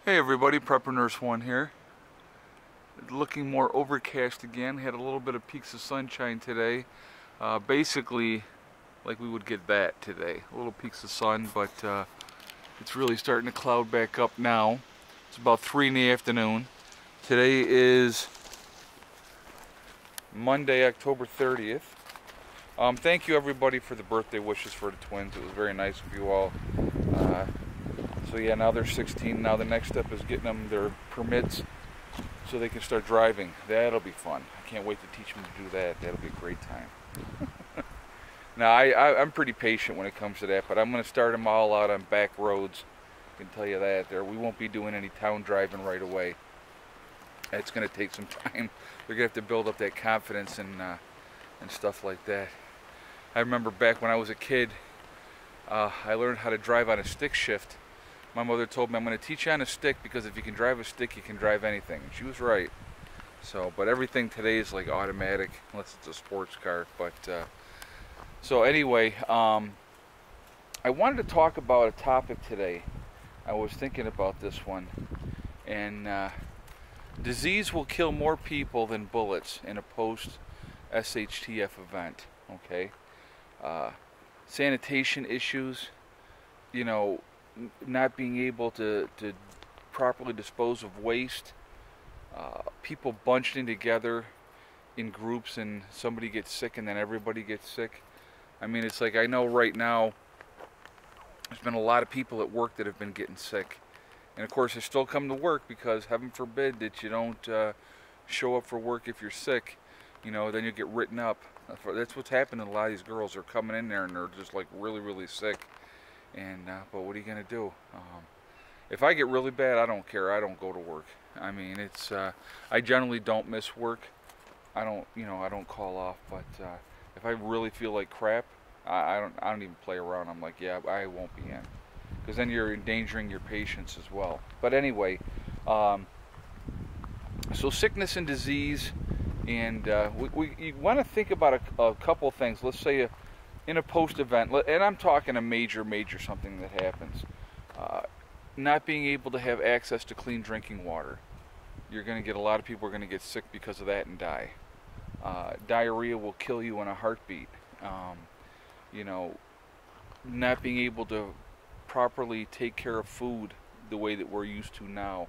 Hey everybody, Prepper Nurse 1 here. Looking more overcast again. Had a little bit of peaks of sunshine today. Basically, like we would get that today. A little peaks of sun, but it's really starting to cloud back up now. It's about 3 in the afternoon. Today is Monday, October 30th. Thank you everybody for the birthday wishes for the twins. It was very nice of you all. So yeah, now they're 16. Now the next step is getting them their permits so they can start driving. That'll be fun. I can't wait to teach them to do that. That'll be a great time. Now I'm pretty patient when it comes to that, but I'm going to start them all out on back roads. I can tell you that. We won't be doing any town driving right away. It's going to take some time. They're going to have to build up that confidence and stuff like that. I remember back when I was a kid, I learned how to drive on a stick shift. My mother told me, I'm going to teach you on a stick because if you can drive a stick, you can drive anything. And she was right. So, but everything today is like automatic, unless it's a sports car. But so anyway, I wanted to talk about a topic today. I was thinking about this one, and disease will kill more people than bullets in a post S.H.T.F event. Okay, sanitation issues, you know, not being able to properly dispose of waste, people bunching together in groups and somebody gets sick and then everybody gets sick. I mean, it's like, I know right now there's been a lot of people at work that have been getting sick, and of course they still come to work because heaven forbid that you don't show up for work if you're sick, you know, then you get written up. That's what's happening to a lot of these girls. They're coming in there and they're just like really sick. And but what are you gonna do? If I get really bad, I don't care. I don't go to work. I mean, it's I generally don't miss work. I don't call off. But if I really feel like crap, I don't even play around. I'm like, yeah, I won't be in, because then you're endangering your patients as well. But anyway, so sickness and disease, and you want to think about a couple things. Let's say in a post-event, and I'm talking a major something that happens, not being able to have access to clean drinking water. You're going to get a lot of people are going to get sick because of that and die. Diarrhea will kill you in a heartbeat. You know, not being able to properly take care of food the way that we're used to now.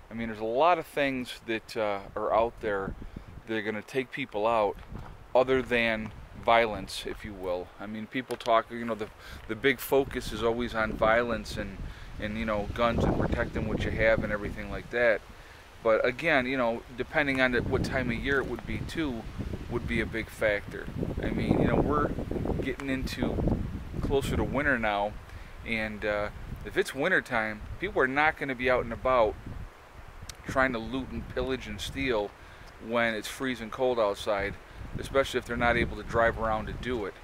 I mean, there's a lot of things that are out there that are going to take people out, other than violence, if you will. I mean, people talk, you know, the big focus is always on violence and you know, guns and protecting what you have and everything like that. But again, you know, depending on what time of year it would be too, would be a big factor. I mean, you know, we're getting into closer to winter now, and if it's winter time, people are not going to be out and about trying to loot and pillage and steal when it's freezing cold outside, especially if they're not able to drive around to do it.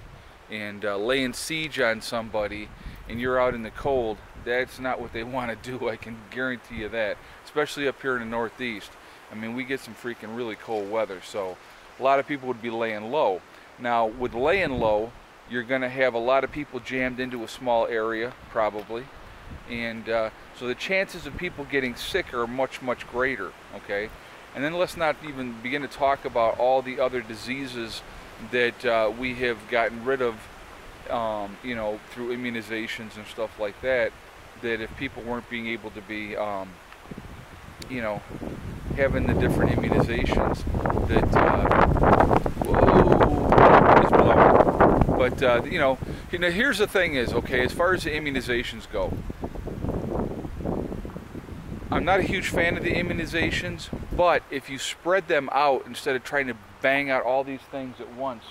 And laying siege on somebody and you're out in the cold, that's not what they want to do. I can guarantee you that, especially up here in the Northeast. I mean, we get some freaking really cold weather, so a lot of people would be laying low. Now, with laying low, you're going to have a lot of people jammed into a small area, probably, and so the chances of people getting sick are much greater, okay? And then let's not even begin to talk about all the other diseases that we have gotten rid of, you know, through immunizations and stuff like that, that if people weren't being able to be, you know, having the different immunizations that, whoa, is blowing. But, you know, here's the thing is, okay, as far as the immunizations go, I'm not a huge fan of the immunizations, but if you spread them out instead of trying to bang out all these things at once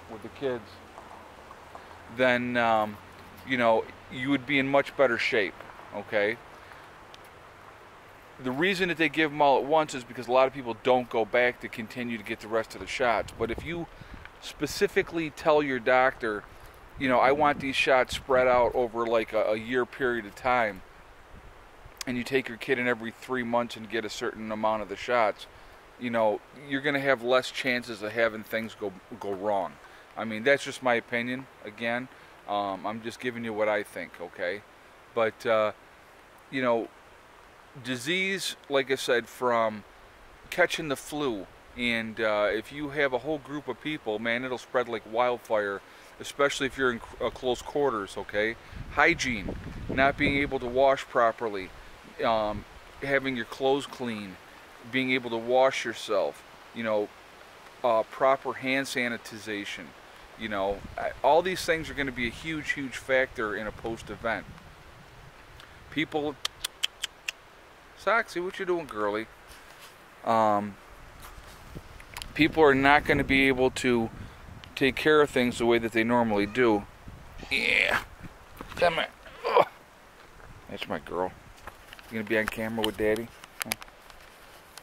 with the kids, then, you know, you would be in much better shape, okay? The reason that they give them all at once is because a lot of people don't go back to continue to get the rest of the shots. But if you specifically tell your doctor, you know, I want these shots spread out over like a year period of time, and you take your kid in every 3 months and get a certain amount of the shots, you know, you're going to have less chances of having things go wrong. I mean, that's just my opinion. Again, I'm just giving you what I think, okay? But, you know, disease, like I said, from catching the flu. And if you have a whole group of people, man, it'll spread like wildfire, especially if you're in close quarters, okay? Hygiene, not being able to wash properly, having your clothes clean, being able to wash yourself, you know, proper hand sanitization, you know, all these things are going to be a huge, huge factor in a post-event. People, Soxy, what you doing, girly? People are not going to be able to take care of things the way that they normally do. Yeah, come on. Oh. That's my girl. You gonna be on camera with Daddy?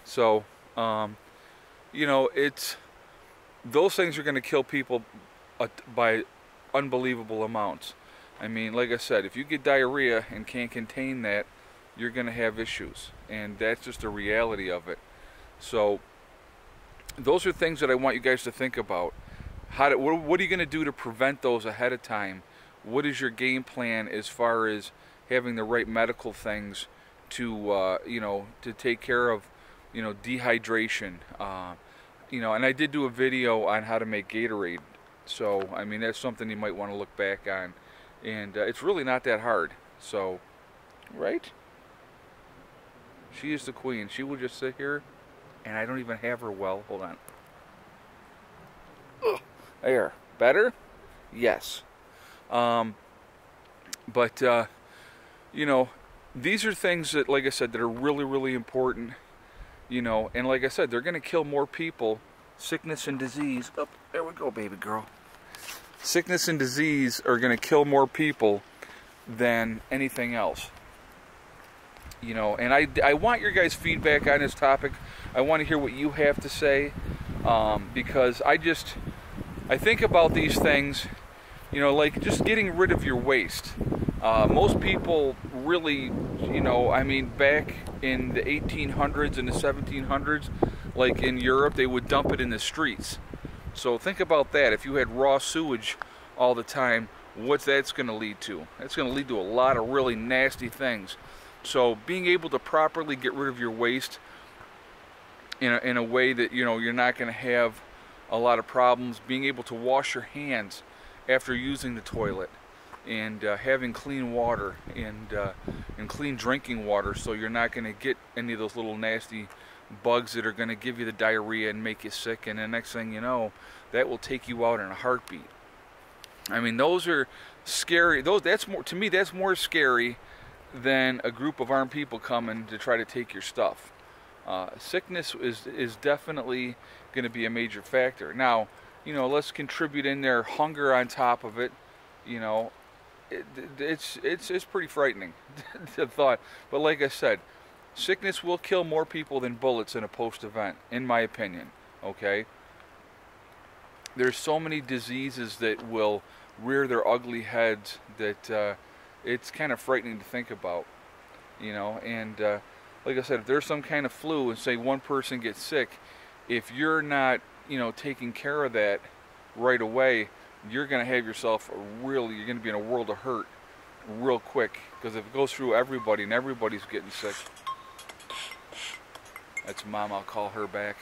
So, you know, those things are going to kill people by unbelievable amounts. I mean, like I said, if you get diarrhea and can't contain that, you're going to have issues, and that's just the reality of it. So those are things that I want you guys to think about. What are you going to do to prevent those ahead of time? What is your game plan as far as having the right medical things to you know, to take care of, you know, dehydration? You know, and I did do a video on how to make Gatorade, so I mean, that's something you might want to look back on, and it's really not that hard. So, right? She is the queen. She will just sit here, and I don't even have her well. Hold on. Ugh. There. Better? Yes. But you know, these are things that, like I said, that are really, really important. You know, and like I said, they're going to kill more people. Sickness and disease. Oh, there we go, baby girl. Sickness and disease are going to kill more people than anything else. You know, and I want your guys' feedback on this topic. I want to hear what you have to say, because I think about these things, you know, like just getting rid of your waste. Most people really, you know, I mean, back in the 1800s and the 1700s, like in Europe, they would dump it in the streets. So think about that. If you had raw sewage all the time, what that's going to lead to? That's going to lead to a lot of really nasty things. So being able to properly get rid of your waste in a way that, you know, you're not going to have a lot of problems, being able to wash your hands after using the toilet, and having clean water and clean drinking water, so you're not going to get any of those little nasty bugs that are going to give you the diarrhea and make you sick, and the next thing you know, that will take you out in a heartbeat. I mean, those are scary. That's more, to me, that's more scary than a group of armed people coming to try to take your stuff. Sickness is definitely going to be a major factor. Now, you know, let's contribute in there hunger on top of it. You know, it's pretty frightening, the thought. But like I said, sickness will kill more people than bullets in a post-event, in my opinion. Okay? There's so many diseases that will rear their ugly heads that it's kind of frightening to think about. You know, and like I said, if there's some kind of flu and say one person gets sick, if you're not, you know, taking care of that right away, you're going to have yourself you're going to be in a world of hurt real quick, because if it goes through everybody and everybody's getting sick. That's Mom, I'll call her back.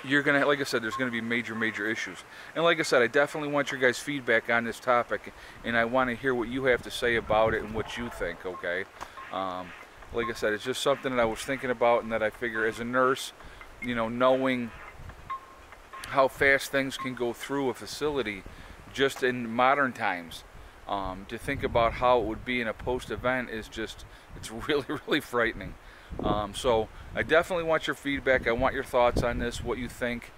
You're going to, like I said, there's going to be major issues. And like I said, I definitely want your guys' feedback on this topic, and I want to hear what you have to say about it and what you think, okay? Like I said, it's just something that I was thinking about, and that I figure as a nurse, you know, knowing how fast things can go through a facility just in modern times, to think about how it would be in a post-event is just, it's really frightening. So I definitely want your feedback. I want your thoughts on this, what you think.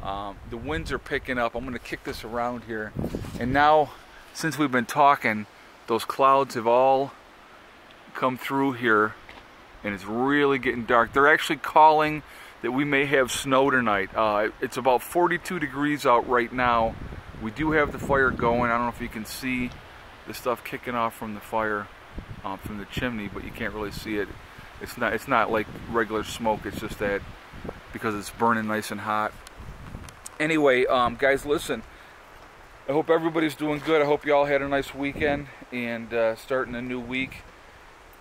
The winds are picking up. I'm going to kick this around here. And now, since we've been talking, those clouds have all come through here, and it's really getting dark. They're actually calling that we may have snow tonight. It's about 42 degrees out right now. We do have the fire going. I don't know if you can see the stuff kicking off from the fire, from the chimney, but you can't really see it. It's not like regular smoke. It's just that because it's burning nice and hot. Anyway, guys, listen. I hope everybody's doing good. I hope you all had a nice weekend and starting a new week.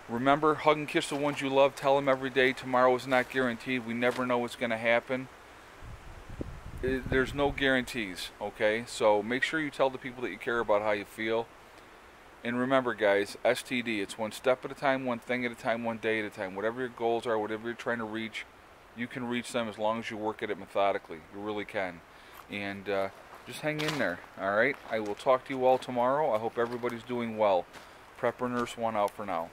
Remember, hug and kiss the ones you love. Tell them every day. Tomorrow is not guaranteed. We never know what's going to happen. There's no guarantees, okay? So make sure you tell the people that you care about how you feel. And remember, guys, STD, it's one step at a time, one thing at a time, one day at a time. Whatever your goals are, whatever you're trying to reach, you can reach them as long as you work at it methodically. You really can. And just hang in there, all right? I will talk to you all tomorrow. I hope everybody's doing well. Prepper Nurse 1 out for now.